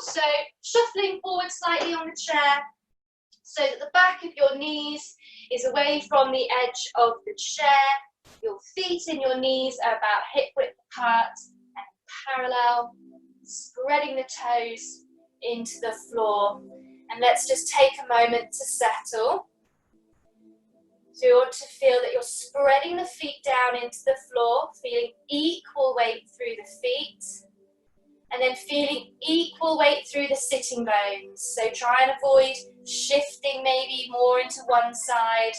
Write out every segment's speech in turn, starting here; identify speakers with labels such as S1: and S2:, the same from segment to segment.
S1: So shuffling forward slightly on the chair so that the back of your knees is away from the edge of the chair. Your feet and your knees are about hip width apart and parallel, spreading the toes into the floor. And let's just take a moment to settle. So you want to feel that you're spreading the feet down into the floor, feeling equal weight through the feet, and then feeling equal weight through the sitting bones. So try and avoid shifting maybe more into one side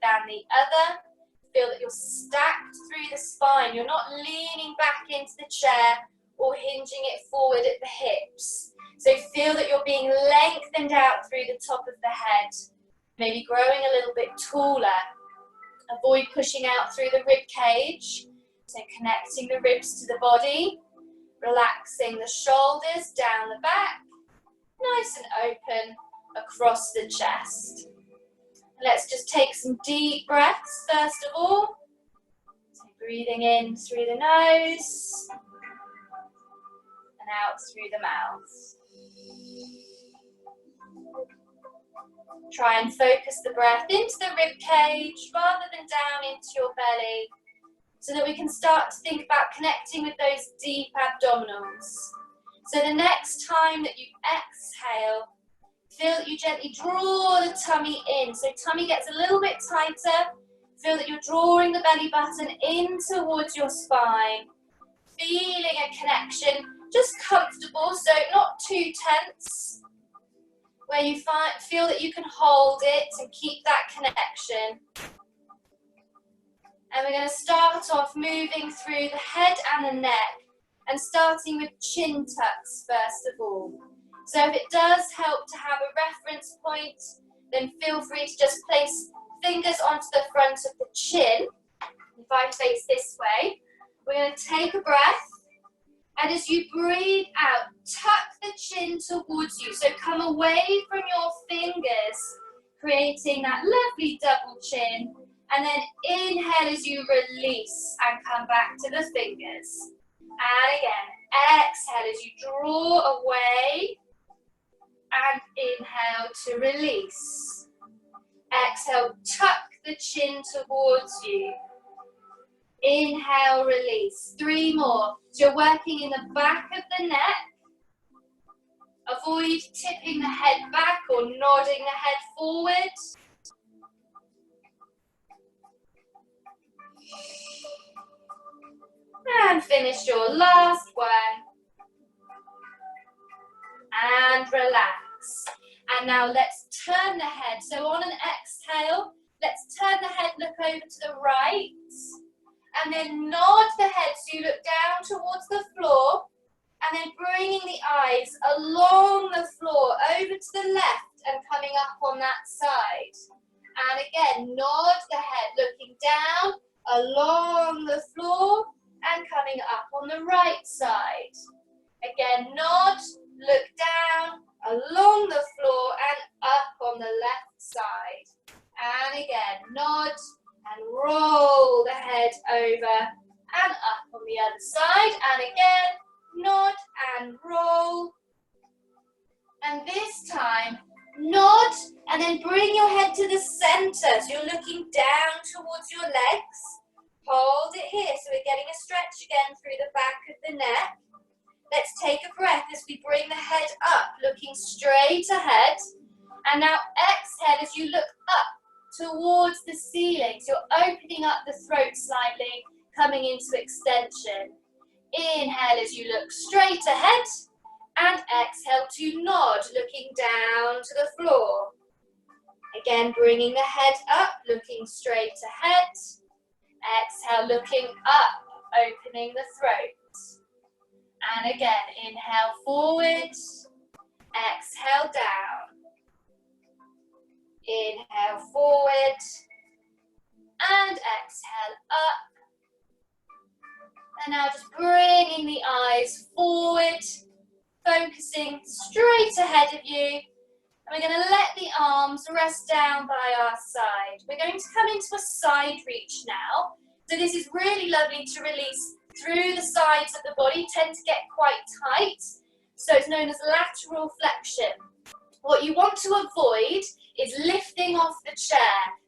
S1: than the other. Feel that you're stacked through the spine. You're not leaning back into the chair or hinging it forward at the hips. So feel that you're being lengthened out through the top of the head, maybe growing a little bit taller. Avoid pushing out through the rib cage, so connecting the ribs to the body, relaxing the shoulders down the back, nice and open across the chest. Let's just take some deep breaths first of all. So breathing in through the nose and out through the mouth. Try and focus the breath into the rib cage rather than down into your belly, so that we can start to think about connecting with those deep abdominals. So the next time that you exhale, feel that you gently draw the tummy in. So tummy gets a little bit tighter. Feel that you're drawing the belly button in towards your spine. Feeling a connection, just comfortable, so not too tense. Where you feel that you can hold it and keep that connection. And we're going to start off moving through the head and the neck, and starting with chin tucks first of all. So if it does help to have a reference point, then feel free to just place fingers onto the front of the chin. If I face this way, we're going to take a breath, and as you breathe out, tuck the chin towards you. So come away from your fingers, creating that lovely double chin. And then inhale as you release and come back to the fingers. And again, exhale as you draw away and inhale to release. Exhale, tuck the chin towards you. Inhale, release. 3 more. So you're working in the back of the neck. Avoid tipping the head back or nodding the head forward. And finish your last one. And relax. And now let's turn the head. So on an exhale, let's turn the head, look over to the right. And then nod the head so you look down towards the floor. And then bringing the eyes along the floor over to the left and coming up on that side. And again, nod the head, looking down along the floor and coming up on the right side. Again, nod, look down along the floor and up on the left side. And again, nod and roll the head over and up on the other side. And again, nod and roll. And this time, nod and then bring your head to the center. So you're looking down towards your legs. Hold it here. So we're getting a stretch again through the back of the neck. Let's take a breath as we bring the head up, looking straight ahead. And now exhale as you look up towards the ceiling. So you're opening up the throat slightly, coming into extension. Inhale as you look straight ahead. And exhale to nod, looking down to the floor. Again, bringing the head up, looking straight ahead. Exhale, looking up, opening the throat. And again, inhale forward, exhale down. Inhale forward, and exhale up. And now just bringing the eyes forward, focusing straight ahead of you. And we're going to let the arms rest down by our side. We're going to come into a side reach now. So this is really lovely to release through the sides of the body, tend to get quite tight. So it's known as lateral flexion. What you want to avoid is lifting off the chair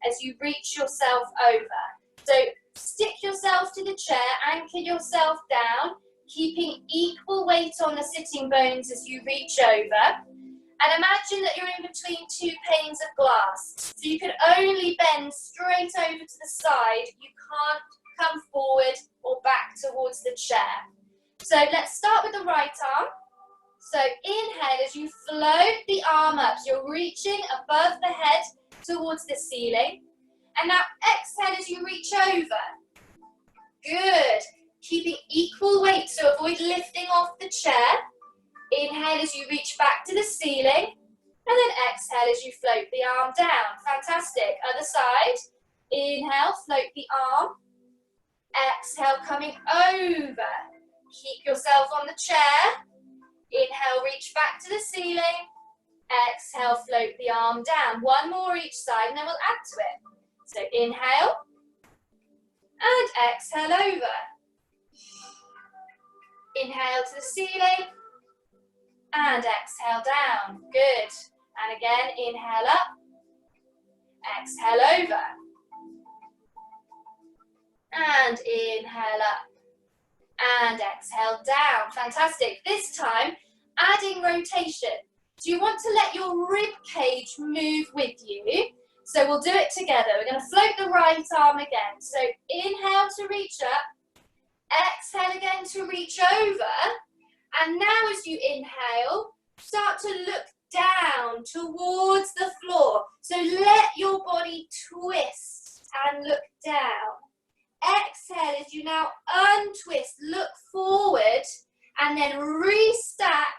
S1: as you reach yourself over. So stick yourself to the chair, anchor yourself down, keeping equal weight on the sitting bones as you reach over. And imagine that you're in between two panes of glass. So you can only bend straight over to the side. You can't come forward or back towards the chair. So let's start with the right arm. So inhale as you float the arm up. You're reaching above the head towards the ceiling. And now exhale as you reach over. Good. Keeping equal weight, so avoid lifting off the chair. Inhale as you reach back to the ceiling. And then exhale as you float the arm down. Fantastic. Other side. Inhale, float the arm. Exhale, coming over. Keep yourself on the chair. Inhale, reach back to the ceiling. Exhale, float the arm down. One more each side and then we'll add to it. So inhale and exhale over. Inhale to the ceiling and exhale down. Good. And again, inhale up, exhale over. And inhale up and exhale down. Fantastic. This time, adding rotation. So you want to let your rib cage move with you. So we'll do it together. We're going to float the right arm again. So inhale to reach up. Exhale again to reach over. And now as you inhale, start to look down towards the floor. So let your body twist and look down. Exhale as you now untwist, look forward, and then restack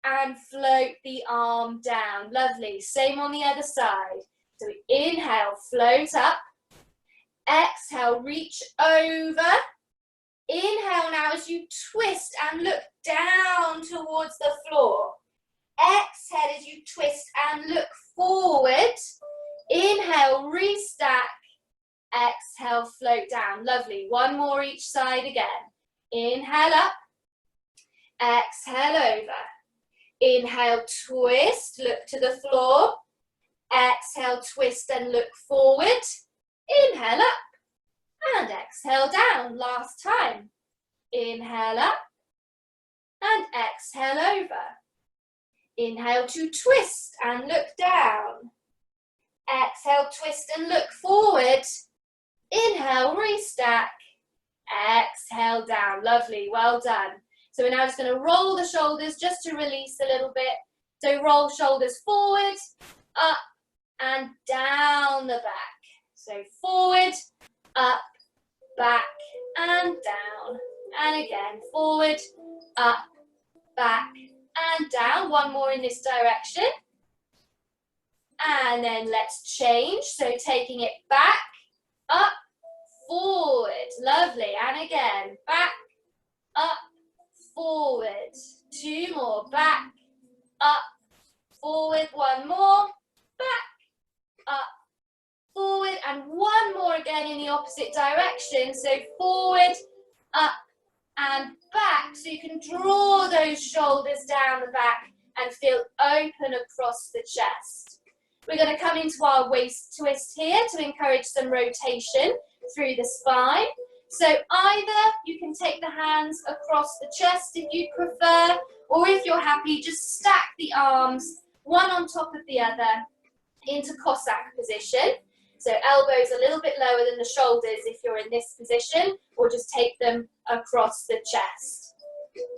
S1: and float the arm down. Lovely. Same on the other side. So inhale, float up. Exhale, reach over. Inhale now as you twist and look down towards the floor. Exhale as you twist and look forward. Inhale, restack. Exhale, float down. Lovely. One more each side again. Inhale up. Exhale over. Inhale, twist, look to the floor. Exhale, twist and look forward. Inhale up and exhale down. Last time. Inhale up and exhale over. Inhale to twist and look down. Exhale, twist and look forward. Inhale, restack. Exhale down. Lovely. Well done. So we're now just going to roll the shoulders just to release a little bit. So roll shoulders forward, up, and down the back. So forward, up, back, and down. And again, forward, up, back, and down. One more in this direction. And then let's change. So taking it back, up, forward. Lovely. And again, back, up, forward. Two more. Back, up, forward. One more. Back, up, forward. And one more again in the opposite direction. So forward, up, and back. So you can draw those shoulders down the back and feel open across the chest. We're going to come into our waist twist here to encourage some rotation through the spine. So either you can take the hands across the chest if you prefer, or if you're happy, just stack the arms one on top of the other into Cossack position. So elbows a little bit lower than the shoulders if you're in this position, or just take them across the chest.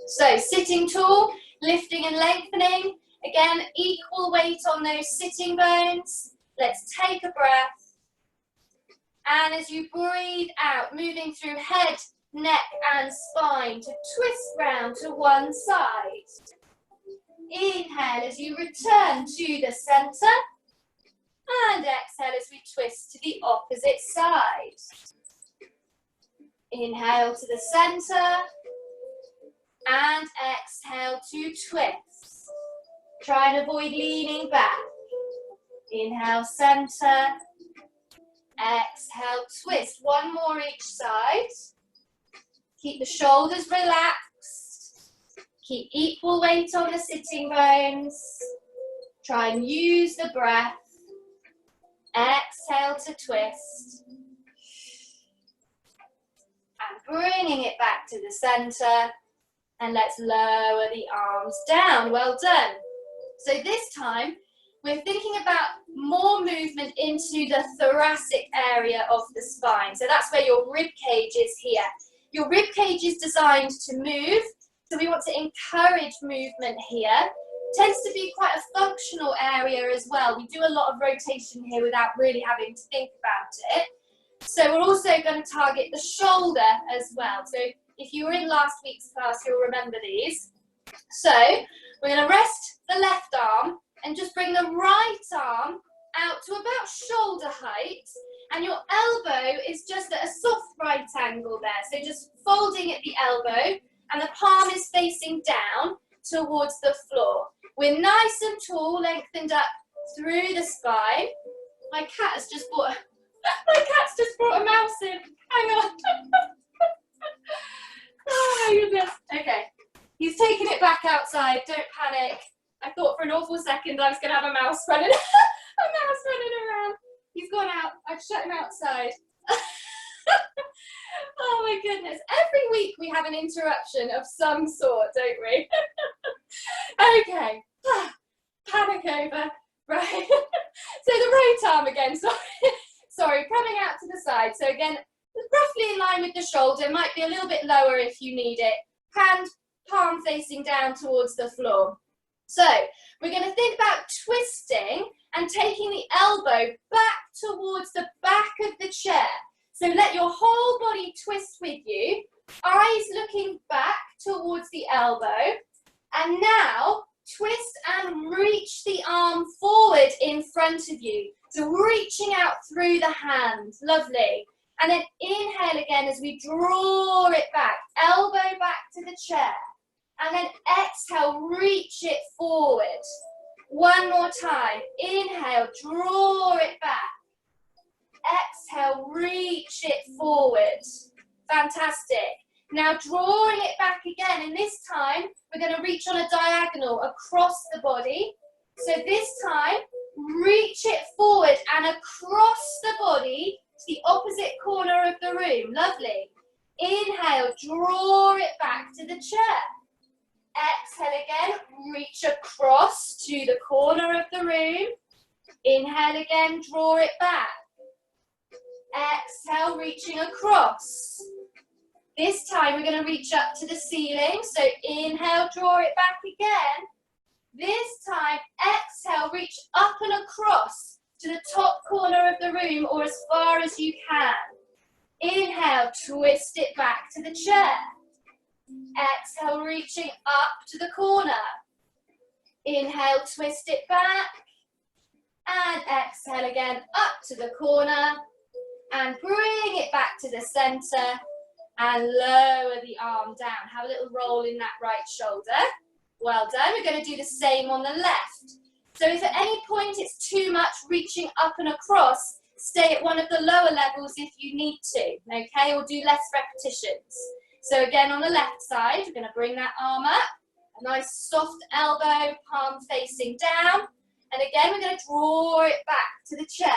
S1: So sitting tall, lifting and lengthening. Again, equal weight on those sitting bones. Let's take a breath. And as you breathe out, moving through head, neck and spine to twist round to one side. Inhale as you return to the center. And exhale as we twist to the opposite side. Inhale to the center. And exhale to twist. Try and avoid leaning back. Inhale, center. Exhale, twist. One more each side. Keep the shoulders relaxed. Keep equal weight on the sitting bones. Try and use the breath. Exhale to twist. And bringing it back to the center. And let's lower the arms down. Well done. So this time, we're thinking about more movement into the thoracic area of the spine. So that's where your rib cage is here. Your rib cage is designed to move, so we want to encourage movement here. Tends to be quite a functional area as well. We do a lot of rotation here without really having to think about it. So we're also going to target the shoulder as well. So if you were in last week's class, you'll remember these. So we're going to rest the left arm and just bring the right arm out to about shoulder height, and your elbow is just at a soft right angle there. So just folding at the elbow, and the palm is facing down towards the floor. We're nice and tall, lengthened up through the spine. My cat has just brought a mouse in. Hang on. Oh my goodness. Okay. He's taking it back outside. Don't panic. I thought for an awful second I was going to have a mouse running around. He's gone out. I've shut him outside. Oh my goodness. Every week we have an interruption of some sort, don't we? Okay. Panic over. Right. So the right arm again. Sorry, coming out to the side. So again, roughly in line with the shoulder. Might be a little bit lower if you need it. Hand, palm facing down towards the floor. So we're going to think about twisting and taking the elbow back towards the back of the chair. So let your whole body twist with you, eyes looking back towards the elbow. And now twist and reach the arm forward in front of you. So reaching out through the hand, lovely. And then inhale again as we draw it back, elbow back to the chair. And then exhale, reach it forward. One more time. Inhale, draw it back. Exhale, reach it forward. Fantastic. Now drawing it back again, and this time we're going to reach on a diagonal across the body. So this time, reach it forward and across the body to the opposite corner of the room. Lovely. Inhale, draw it back to the chair. Exhale again, reach across to the corner of the room. Inhale again, draw it back. Exhale, reaching across. This time we're going to reach up to the ceiling. So inhale, draw it back again. This time, exhale, reach up and across to the top corner of the room or as far as you can. Inhale, twist it back to the chair. Exhale, reaching up to the corner. Inhale, twist it back. And exhale again, up to the corner. And bring it back to the center. And lower the arm down. Have a little roll in that right shoulder. Well done. We're going to do the same on the left. So if at any point it's too much reaching up and across, stay at one of the lower levels if you need to, okay? Or do less repetitions. So again, on the left side, we're going to bring that arm up. A nice soft elbow, palm facing down. And again, we're going to draw it back to the chair.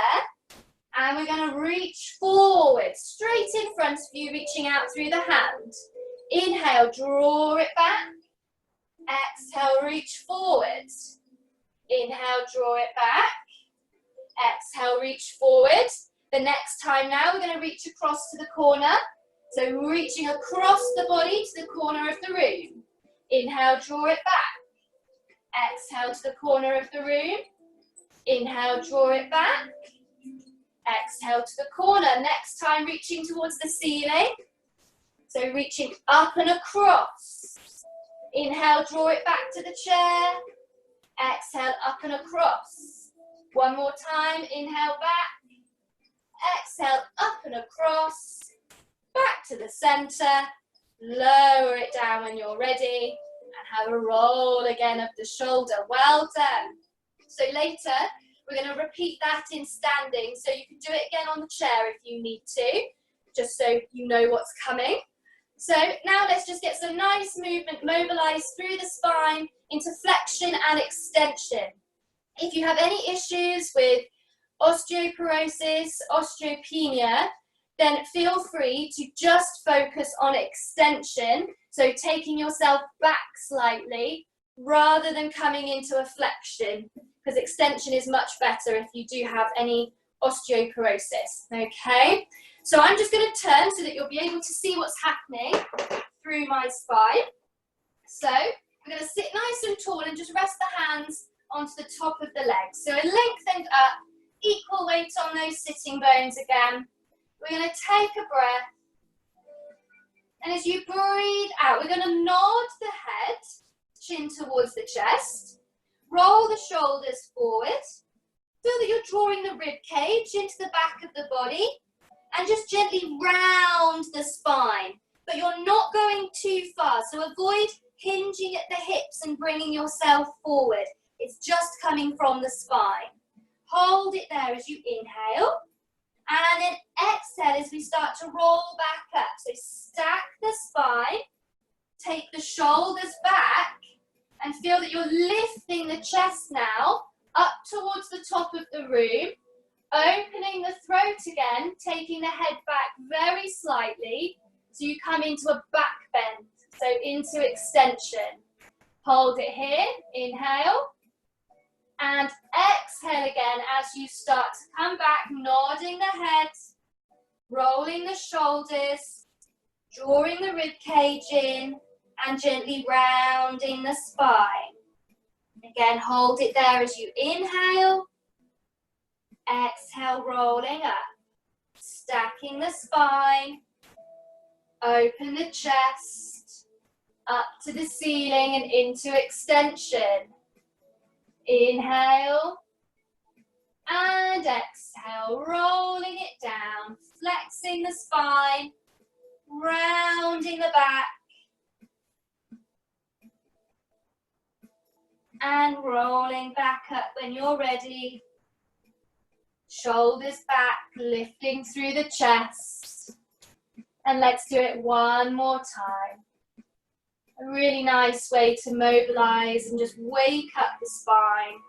S1: And we're going to reach forward, straight in front of you, reaching out through the hand. Inhale, draw it back. Exhale, reach forward. Inhale, draw it back. Exhale, reach forward. The next time now, we're going to reach across to the corner. So reaching across the body to the corner of the room. Inhale, draw it back. Exhale to the corner of the room. Inhale, draw it back. Exhale to the corner. Next time, reaching towards the ceiling. So reaching up and across. Inhale, draw it back to the chair. Exhale, up and across. One more time. Inhale, back. Exhale, up and across. Back to the center. Lower it down when you're ready. And have a roll again of the shoulder. Well done. So later, we're going to repeat that in standing. So you can do it again on the chair if you need to, just so you know what's coming. So now let's just get some nice movement mobilized through the spine into flexion and extension. If you have any issues with osteoporosis, osteopenia, then feel free to just focus on extension, so taking yourself back slightly rather than coming into a flexion, because extension is much better if you do have any osteoporosis, okay? So I'm just going to turn so that you'll be able to see what's happening through my spine. So we're going to sit nice and tall and just rest the hands onto the top of the legs. So lengthened up, equal weight on those sitting bones again. We're going to take a breath. And as you breathe out, we're going to nod the head, chin towards the chest. Roll the shoulders forward. Feel that you're drawing the rib cage into the back of the body. And just gently round the spine. But you're not going too far. So avoid hinging at the hips and bringing yourself forward. It's just coming from the spine. Hold it there as you inhale. And then exhale as we start to roll back up. So stack the spine. Take the shoulders back. And feel that you're lifting the chest now up towards the top of the room. Opening the throat again, taking the head back very slightly, so you come into a back bend, so into extension. Hold it here, inhale, and exhale again as you start to come back, nodding the head, rolling the shoulders, drawing the rib cage in, and gently rounding the spine. Again, hold it there as you inhale. Exhale, rolling up, stacking the spine, open the chest, up to the ceiling and into extension. Inhale, and exhale, rolling it down, flexing the spine, rounding the back, and rolling back up when you're ready. Shoulders back, lifting through the chest. And let's do it one more time. A really nice way to mobilize and just wake up the spine.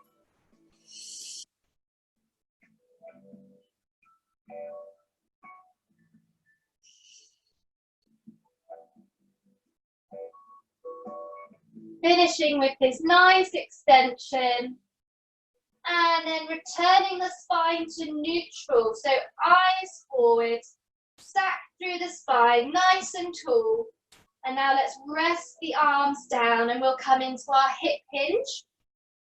S1: Finishing with this nice extension. And then returning the spine to neutral. So eyes forward, stack through the spine, nice and tall. And now let's rest the arms down and we'll come into our hip hinge.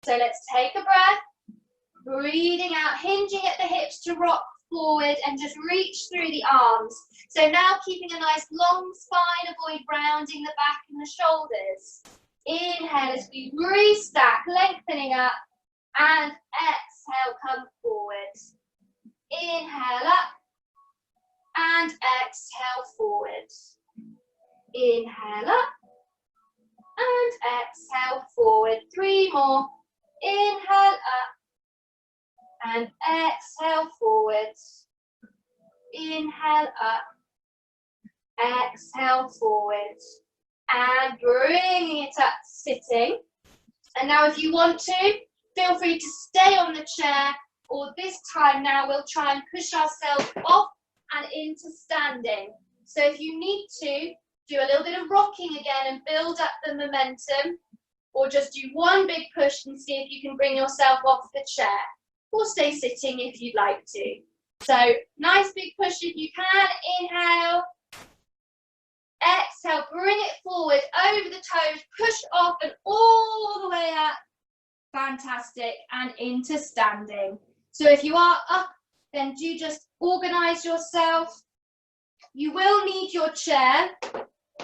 S1: So let's take a breath, breathing out, hinging at the hips to rock forward and just reach through the arms. So now keeping a nice long spine, avoid rounding the back and the shoulders. Inhale as we restack, lengthening up. And exhale, come forward. Inhale up. And exhale forward. Inhale up. And exhale forward. 3 more. Inhale up. And exhale forward. Inhale up. Exhale forward. And bringing it up, sitting. And now if you want to, feel free to stay on the chair, or this time now we'll try and push ourselves off and into standing. So if you need to, do a little bit of rocking again and build up the momentum, or just do one big push and see if you can bring yourself off the chair, or stay sitting if you'd like to. So nice big push if you can. Inhale. Exhale, bring it forward over the toes, push off and all the way up. Fantastic, and into standing. So if you are up, then do just organize yourself. You will need your chair,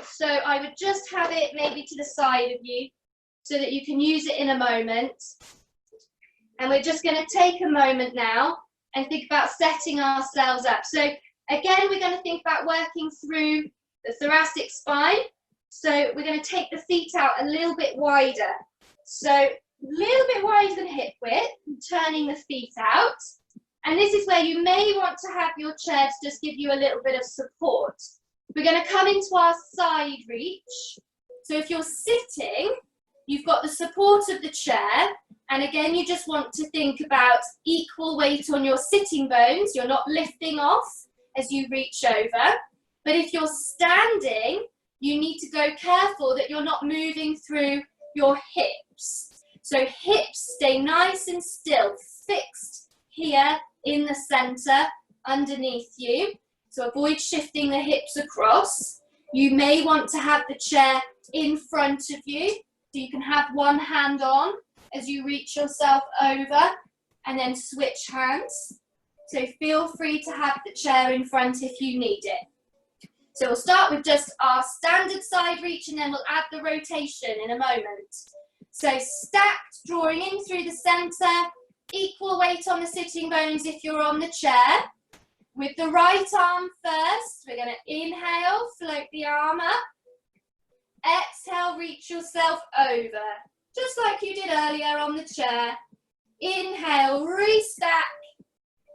S1: so I would just have it maybe to the side of you so that you can use it in a moment. And we're just going to take a moment now and think about setting ourselves up. So again, we're going to think about working through the thoracic spine. So we're going to take the feet out a little bit wider. So a little bit wider than hip width, turning the feet out. And this is where you may want to have your chair to just give you a little bit of support. We're going to come into our side reach. So if you're sitting, you've got the support of the chair. And again, you just want to think about equal weight on your sitting bones. You're not lifting off as you reach over. But if you're standing, you need to go careful that you're not moving through your hips. So hips stay nice and still, fixed here in the center underneath you. So avoid shifting the hips across. You may want to have the chair in front of you, so you can have one hand on as you reach yourself over and then switch hands. So feel free to have the chair in front if you need it. So we'll start with just our standard side reach and then we'll add the rotation in a moment. So stacked, drawing in through the center, equal weight on the sitting bones if you're on the chair. With the right arm first, we're going to inhale, float the arm up. Exhale, reach yourself over, just like you did earlier on the chair. Inhale, restack.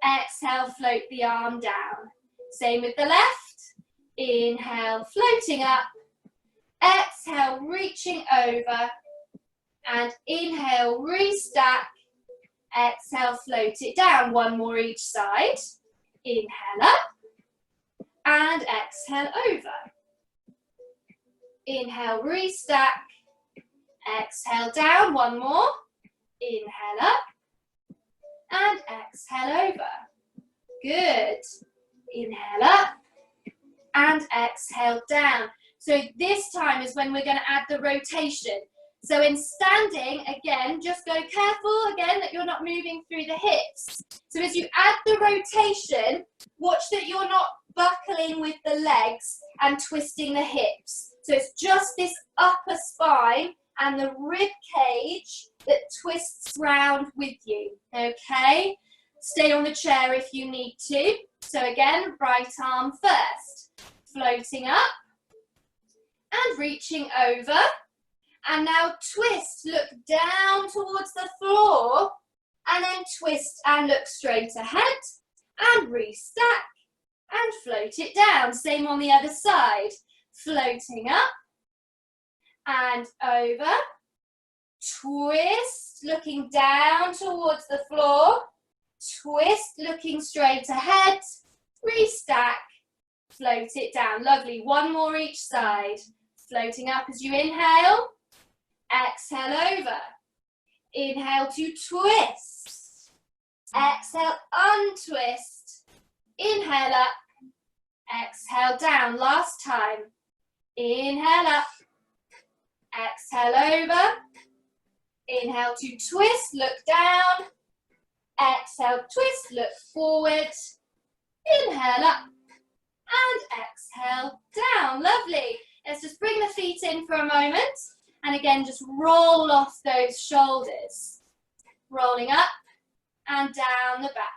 S1: Exhale, float the arm down. Same with the left. Inhale, floating up. Exhale, reaching over. And inhale, restack. Exhale, float it down. One more each side. Inhale up. And exhale over. Inhale, restack. Exhale down. One more. Inhale up. And exhale over. Good. Inhale up. And exhale down. So this time is when we're going to add the rotation. So in standing, again, just go careful again that you're not moving through the hips. So as you add the rotation, watch that you're not buckling with the legs and twisting the hips. So it's just this upper spine and the rib cage that twists round with you, okay? Stay on the chair if you need to. So again, right arm first. Floating up and reaching over. And now twist, look down towards the floor and then twist and look straight ahead and restack and float it down. Same on the other side. Floating up and over. Twist, looking down towards the floor. Twist, looking straight ahead. Restack. Float it down. Lovely. One more each side. Floating up as you inhale. Exhale over. Inhale to twist. Exhale, untwist. Inhale up. Exhale down. Last time. Inhale up. Exhale over. Inhale to twist. Look down. Exhale, twist. Look forward. Inhale up. And exhale down. Lovely. Let's just bring the feet in for a moment. And again, just roll off those shoulders. Rolling up and down the back.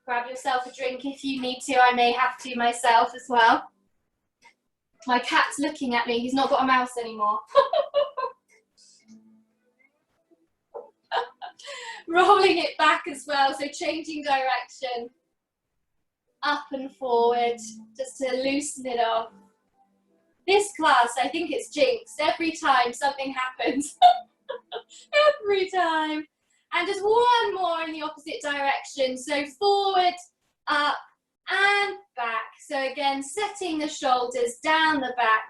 S1: Grab yourself a drink if you need to. I may have to myself as well. My cat's looking at me. He's not got a mouse anymore. Rolling it back as well. So changing direction. Up and forward, just to loosen it off. This class, I think it's jinxed. Every time something happens. Every time. And just one more in the opposite direction. So forward, up, and back. So again, setting the shoulders down the back,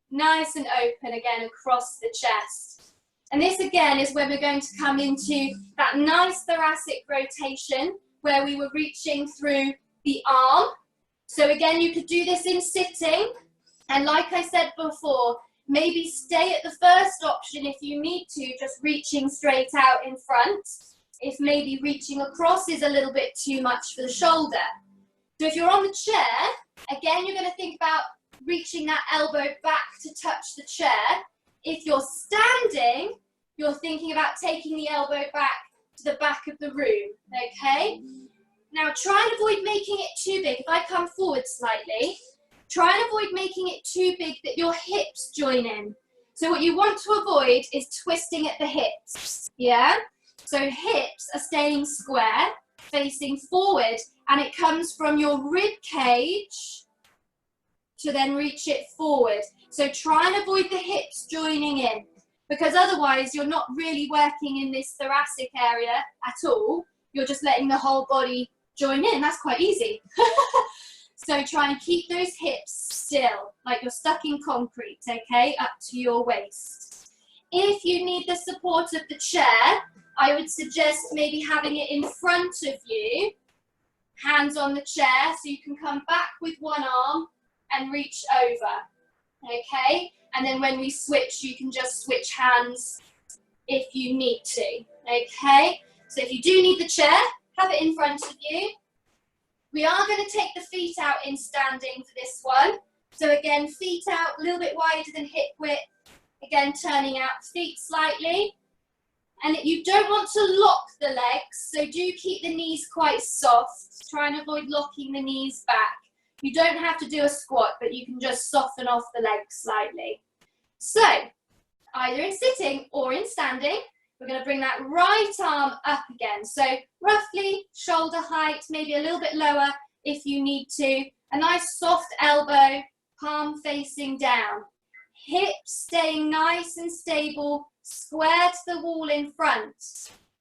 S1: nice and open again across the chest. And this again is where we're going to come into that nice thoracic rotation where we were reaching through the arm. So again, you could do this in sitting. And like I said before, maybe stay at the first option if you need to, just reaching straight out in front. If maybe reaching across is a little bit too much for the shoulder. So if you're on the chair, again, you're going to think about reaching that elbow back to touch the chair. If you're standing, you're thinking about taking the elbow back to the back of the room, okay? Now try and avoid making it too big. If I come forward slightly, try and avoid making it too big that your hips join in. So what you want to avoid is twisting at the hips, yeah? So hips are staying square, facing forward, and it comes from your rib cage to then reach it forward. So try and avoid the hips joining in, because otherwise you're not really working in this thoracic area at all. You're just letting the whole body join in. That's quite easy. So try and keep those hips still, like you're stuck in concrete, okay, up to your waist. If you need the support of the chair, I would suggest maybe having it in front of you, hands on the chair, so you can come back with one arm and reach over, okay? And then when we switch, you can just switch hands if you need to, okay? So if you do need the chair, have it in front of you. We are going to take the feet out in standing for this one. So again, feet out a little bit wider than hip width. Again, turning out feet slightly. And you don't want to lock the legs, so do keep the knees quite soft. Try and avoid locking the knees back. You don't have to do a squat, but you can just soften off the legs slightly. So, either in sitting or in standing, we're going to bring that right arm up again. So, roughly shoulder height, maybe a little bit lower if you need to. A nice soft elbow, palm facing down. Hips staying nice and stable, square to the wall in front.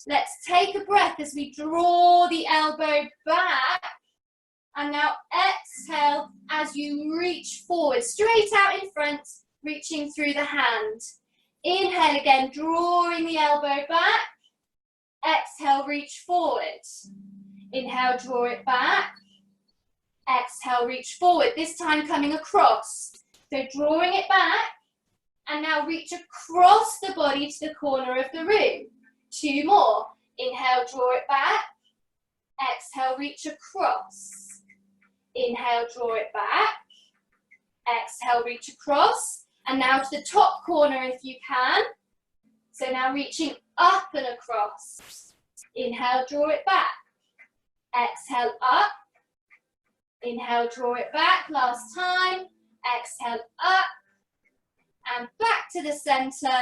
S1: Let's take a breath as we draw the elbow back. And now exhale as you reach forward, straight out in front, reaching through the hand. Inhale again, drawing the elbow back. Exhale, reach forward. Inhale, draw it back. Exhale, reach forward. This time coming across. So drawing it back. And now reach across the body to the corner of the room. 2 more. Inhale, draw it back. Exhale, reach across. Inhale, draw it back. Exhale, reach across. And now to the top corner if you can. So now reaching up and across. Inhale, draw it back. Exhale, up. Inhale, draw it back. Last time. Exhale, up. And back to the center.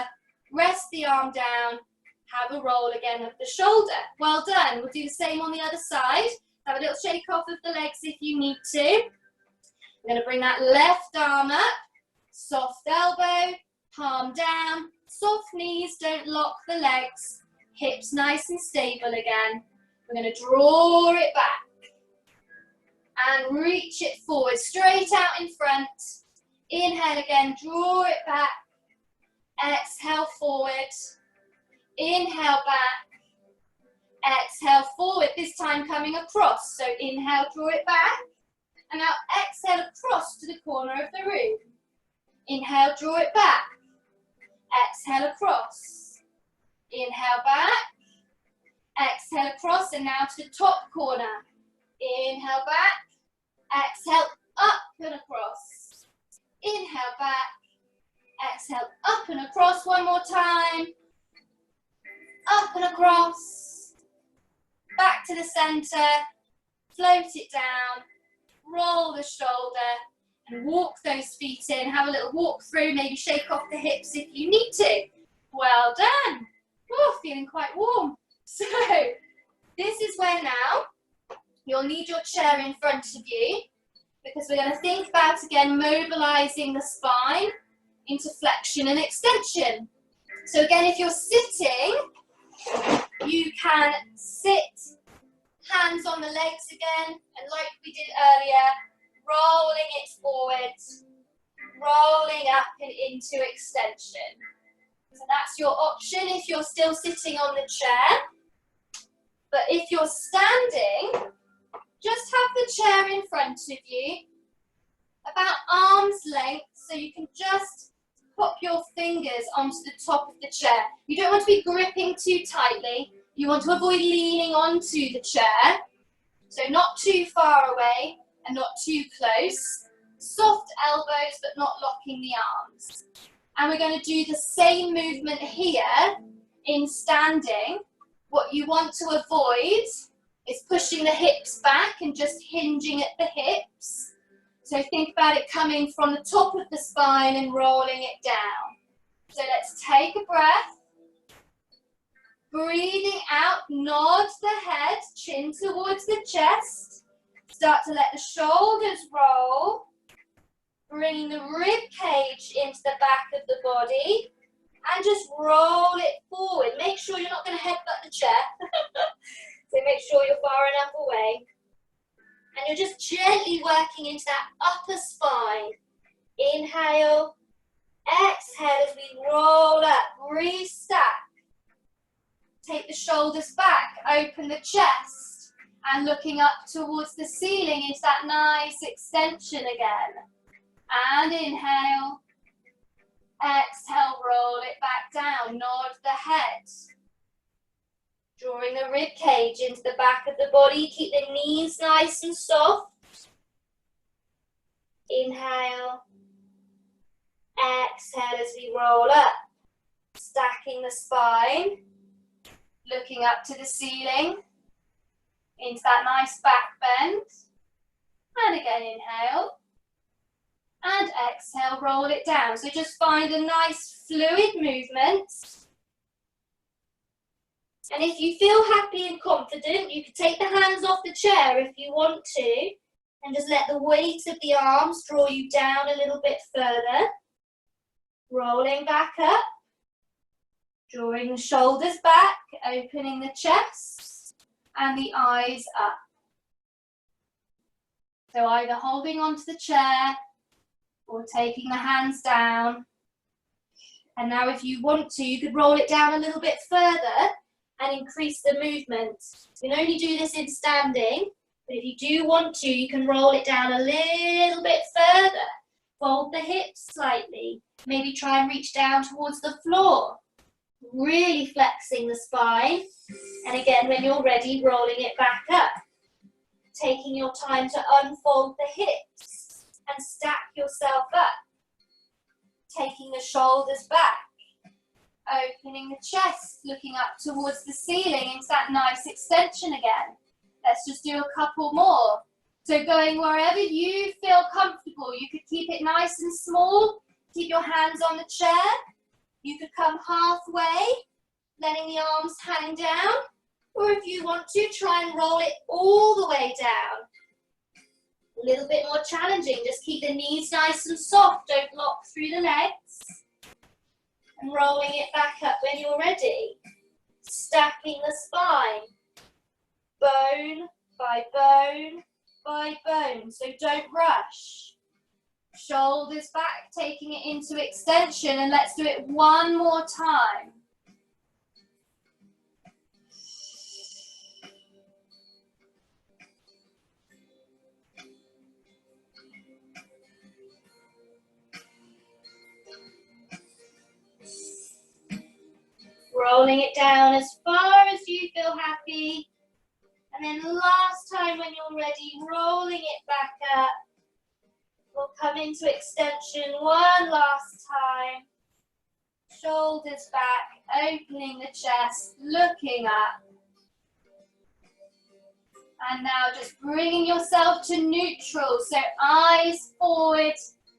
S1: Rest the arm down. Have a roll again of the shoulder. Well done. We'll do the same on the other side. Have a little shake off of the legs if you need to. We're going to bring that left arm up. Soft elbow, palm down. Soft knees, don't lock the legs. Hips nice and stable again. We're going to draw it back. And reach it forward, straight out in front. Inhale again, draw it back. Exhale forward. Inhale back. Exhale forward, this time coming across. So inhale, draw it back. And now exhale across to the corner of the room. Inhale, draw it back. Exhale across. Inhale back. Exhale across, and now to the top corner. Inhale back. Exhale up and across. Inhale back. Exhale up and across one more time. Up and across. Back to the center. Float it down. Roll the shoulder. And walk those feet in. Have a little walk through. Maybe shake off the hips if you need to. Well done. Oh, feeling quite warm. So, this is where now you'll need your chair in front of you, because we're going to think about, again, mobilizing the spine into flexion and extension. So again, if you're sitting, you can sit, hands on the legs again, and like we did earlier, rolling it forward, rolling up and into extension. So that's your option if you're still sitting on the chair. But if you're standing, just have the chair in front of you, about arm's length, so you can just pop your fingers onto the top of the chair. You don't want to be gripping too tightly. You want to avoid leaning onto the chair. So not too far away and not too close. Soft elbows, but not locking the arms. And we're going to do the same movement here in standing. What you want to avoid is pushing the hips back and just hinging at the hips. So think about it coming from the top of the spine and rolling it down. So let's take a breath. Breathing out, nod the head, chin towards the chest. Start to let the shoulders roll. bringing the rib cage into the back of the body and just roll it forward. Make sure you're not going to headbutt the chair. So make sure you're far enough away. And you're just gently working into that upper spine. Inhale, exhale as we roll up, restack. Take the shoulders back, open the chest, and looking up towards the ceiling into that nice extension again. And inhale, exhale, roll it back down, nod the head. Drawing the rib cage into the back of the body, keep the knees nice and soft. Inhale, exhale as we roll up, stacking the spine, looking up to the ceiling, into that nice back bend. And again, inhale. And exhale, roll it down. So just find a nice fluid movement. And if you feel happy and confident, you can take the hands off the chair if you want to, and just let the weight of the arms draw you down a little bit further. Rolling back up, drawing the shoulders back, opening the chest, and the eyes up. So either holding onto the chair, or taking the hands down. And now if you want to, you could roll it down a little bit further and increase the movement. You can only do this in standing, but if you do want to, you can roll it down a little bit further. Fold the hips slightly. Maybe try and reach down towards the floor. Really flexing the spine. And again, when you're ready, rolling it back up. Taking your time to unfold the hips and stack yourself up. Taking the shoulders back. Opening the chest, looking up towards the ceiling into that nice extension again. Let's just do a couple more. So going wherever you feel comfortable. You could keep it nice and small. Keep your hands on the chair. You could come halfway, letting the arms hang down. Or if you want to, try and roll it all the way down. A little bit more challenging. Just keep the knees nice and soft. Don't lock through the legs. And rolling it back up when you're ready. Stacking the spine. Bone by bone by bone. So don't rush. Shoulders back, taking it into extension. And let's do it one more time. Rolling it down as far as you feel happy. And then last time when you're ready, rolling it back up. We'll come into extension one last time. Shoulders back, opening the chest, looking up. And now just bringing yourself to neutral. So eyes forward,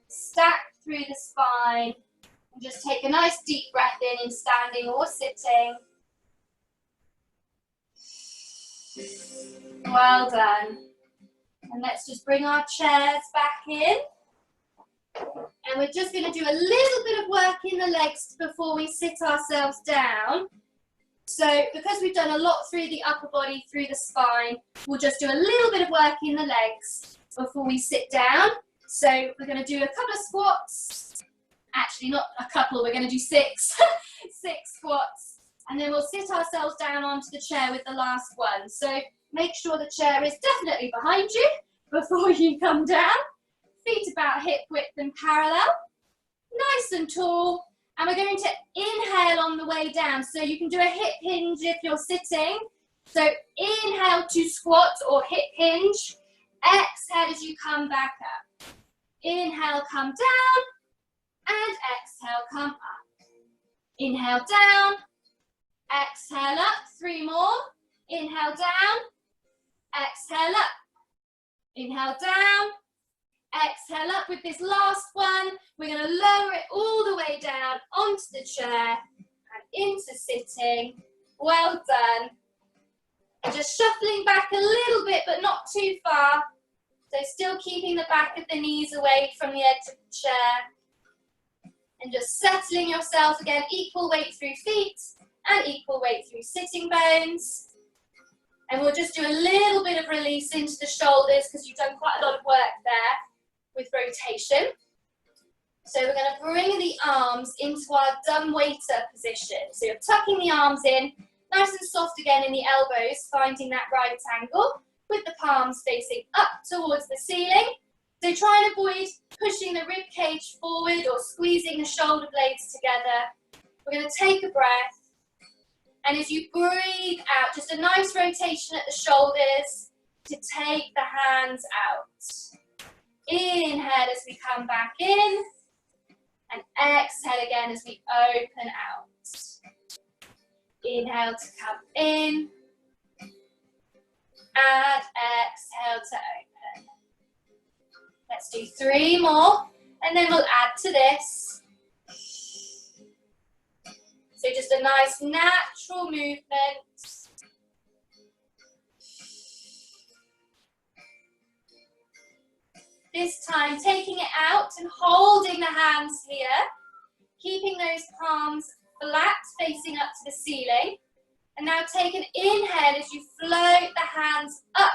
S1: stacked through the spine. And just take a nice deep breath in standing or sitting. Well done. And let's just bring our chairs back in. And we're just going to do a little bit of work in the legs before we sit ourselves down. So because we've done a lot through the upper body, through the spine, we'll just do a little bit of work in the legs before we sit down. So we're going to do a couple of squats. Actually, not a couple, we're going to do 6. 6 squats. And then we'll sit ourselves down onto the chair with the last one. So make sure the chair is definitely behind you before you come down. Feet about hip width and parallel. Nice and tall. And we're going to inhale on the way down. So you can do a hip hinge if you're sitting. So inhale to squat or hip hinge. Exhale as you come back up. Inhale, come down. And exhale, come up. Inhale down. Exhale up. 3 more. Inhale down. Exhale up. Inhale down. Exhale up. With this last one, we're going to lower it all the way down onto the chair and into sitting. Well done. And just shuffling back a little bit, but not too far. So still keeping the back of the knees away from the edge of the chair. And just settling yourself again, equal weight through feet and equal weight through sitting bones. And we'll just do a little bit of release into the shoulders because you've done quite a lot of work there with rotation. So we're going to bring the arms into our dumbwaiter position. So you're tucking the arms in, nice and soft again in the elbows, finding that right angle with the palms facing up towards the ceiling. So try and avoid pushing the rib cage forward or squeezing the shoulder blades together. We're going to take a breath. And as you breathe out, just a nice rotation at the shoulders to take the hands out. Inhale as we come back in. And exhale again as we open out. Inhale to come in. And exhale to open. Let's do 3 more. And then we'll add to this. So just a nice natural movement. This time taking it out and holding the hands here. Keeping those palms flat facing up to the ceiling. And now take an inhale as you float the hands up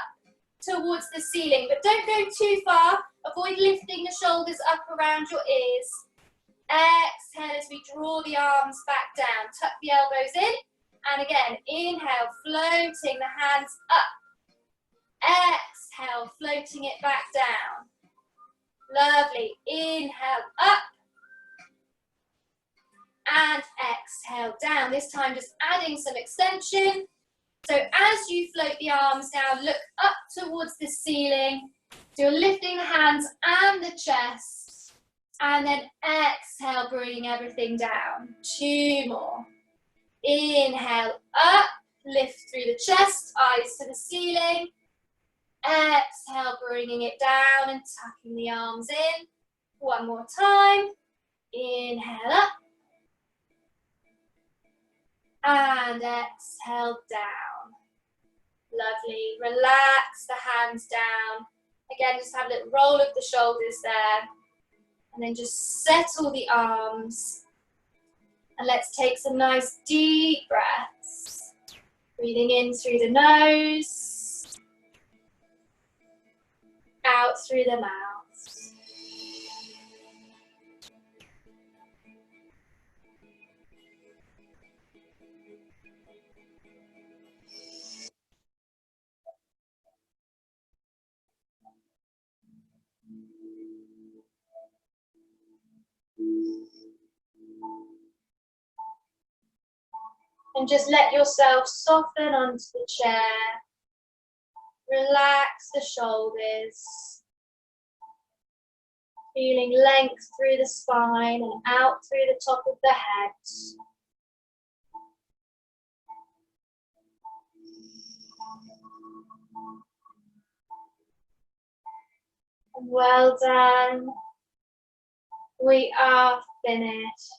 S1: towards the ceiling. But don't go too far. Avoid lifting the shoulders up around your ears. Exhale as we draw the arms back down. Tuck the elbows in. And again, inhale, floating the hands up. Exhale, floating it back down. Lovely. Inhale, up. And exhale, down. This time just adding some extension. So as you float the arms now, look up towards the ceiling. So you're lifting the hands and the chest. And then exhale, bringing everything down. 2 more. Inhale, up. Lift through the chest, eyes to the ceiling. Exhale, bringing it down and tucking the arms in. 1 more time. Inhale, up. And exhale, down. Lovely. Relax the hands down. Again, just have a little roll of the shoulders there. And then just settle the arms. And let's take some nice deep breaths. Breathing in through the nose. Out through the mouth. And just let yourself soften onto the chair. Relax the shoulders. Feeling length through the spine and out through the top of the head. Well done. We are finished.